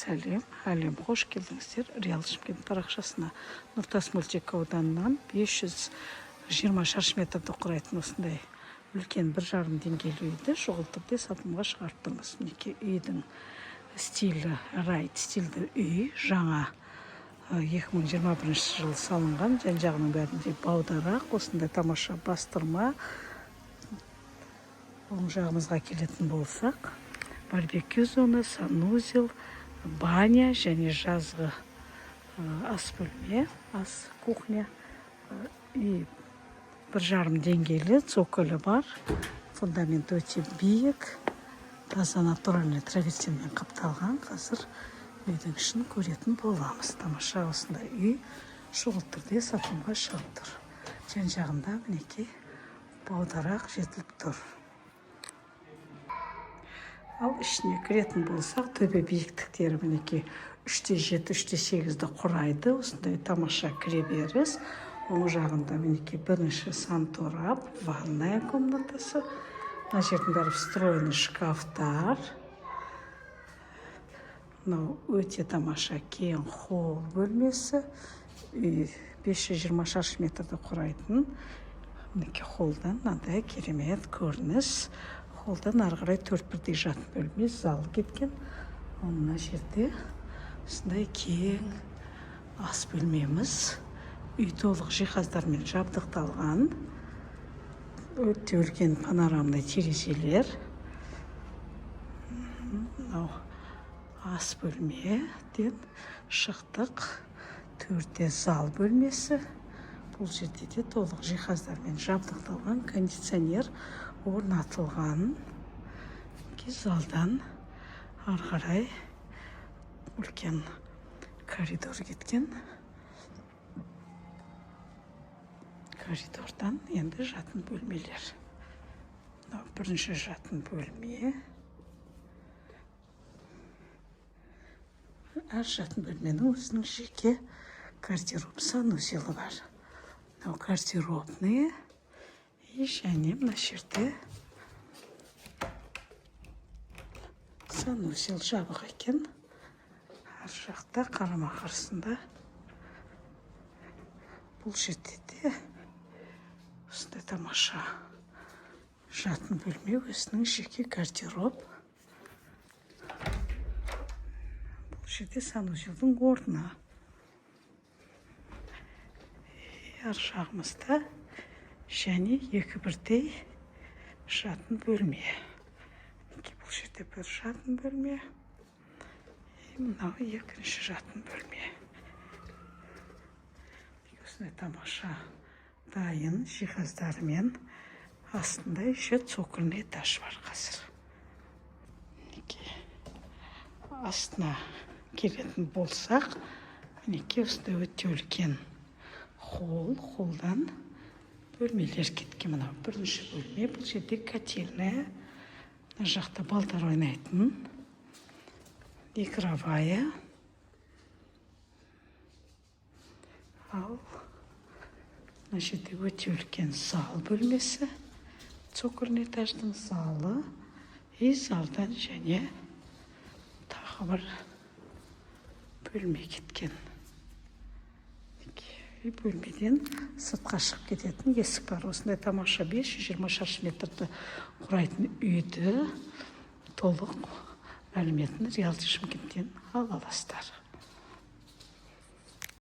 сәлем, қош келдіңіздер Реал Шымкент парақшасына. Нұртас мөлтек ауданынан 520 шаршы метрді құрайтын осындай үлкен 1,5 деңгейлі үйді шұғыл түрде сатылымға шығарып тұрмыз. Мінекей үйдің стилі райт стильді үй, жаңа 2021 жылы салынған, жан-жағының бәрінде баударақ, осындай тамаша бастырма. Оң жағымызға келетін болсақ, барбекю зона, санузел, баня және жазғы ас бөлме, ас кухня. И 1,5 деңгейлі цоколі бар. Фундамент өте биік, таза натуральный траверсенмен қапталған. Қазір үйдің ішін көретін боламыз. Тамаша осындай үй шұғыл түрде сатылымға шығып тұр. Жан-жағында мінекей баударақ жетіліп тұр. Ал ішіне кіретін болсақ, төбе биіктіктері мінекей 3,7, 3,8-ді құрайды. Осындай тамаша кіреберіс. Оң жағында мінекей бірінші санторап, ванная комнатасы. Мына жердің бәрі встроенный шкафтар. Мынау өте тамаша кең холл бөлмесі. 520 шаршы метрді құрайтын. Мінекей холлдан мынандай керемет көрініс. Холлдан ары қарай 4 бірдей жатын бөлме, зал кеткен. Мына жерде осындай кең ас бөлмеміз. Үй толық жиһаздармен жабдықталған. Өте үлкен панорамный терезелер. Мынау ас бөлмеден шықтық. 4-те зал бөлмесі. Бұл жерде де толық жиһаздармен жабдықталған, кондиционер орнатылған. Залдан ары қарай үлкен коридор кеткен. Коридордан енді жатын бөлмелер. Бірінші жатын бөлме. Әр жатын бөлменің өзінің жеке гардероб, санузелі бар. Гардеробные. И және мына жерде санузел жабық екен. Ар жақта қарама-қарсында. Бұл жерде де осындай тамаша жатын бөлме, өзінің жеке гардероб. Бұл жерде санузелдің орны. Ар жағымызда және 2 бірдей жатын бөлме. Бұл жерде бір жатын бөлме. Мынау екінші жатын бөлме. Осындай тамаша дайын жиһаздарымен. Астында еще цокольный этаж бар қазір. Астына келетін болсақ, мінекей осындай өте үлкен холлдан бөлмелер кеткен. Мынау бірінші бөлме. Бұл жерде котельная. Мына жақта балдар ойнайтын. Игровая. Ал мына жерде өте үлкен зал бөлмесі. Цокольный этаждың залы. И залдан және тағы бір бөлме кеткен. Бөлмеден сыртқа шығып кететін есік бар. Осындай тамаша 520 шаршы метрді құрайтын үйді толық мәліметін Реал Шымкенттен ала аласыздар.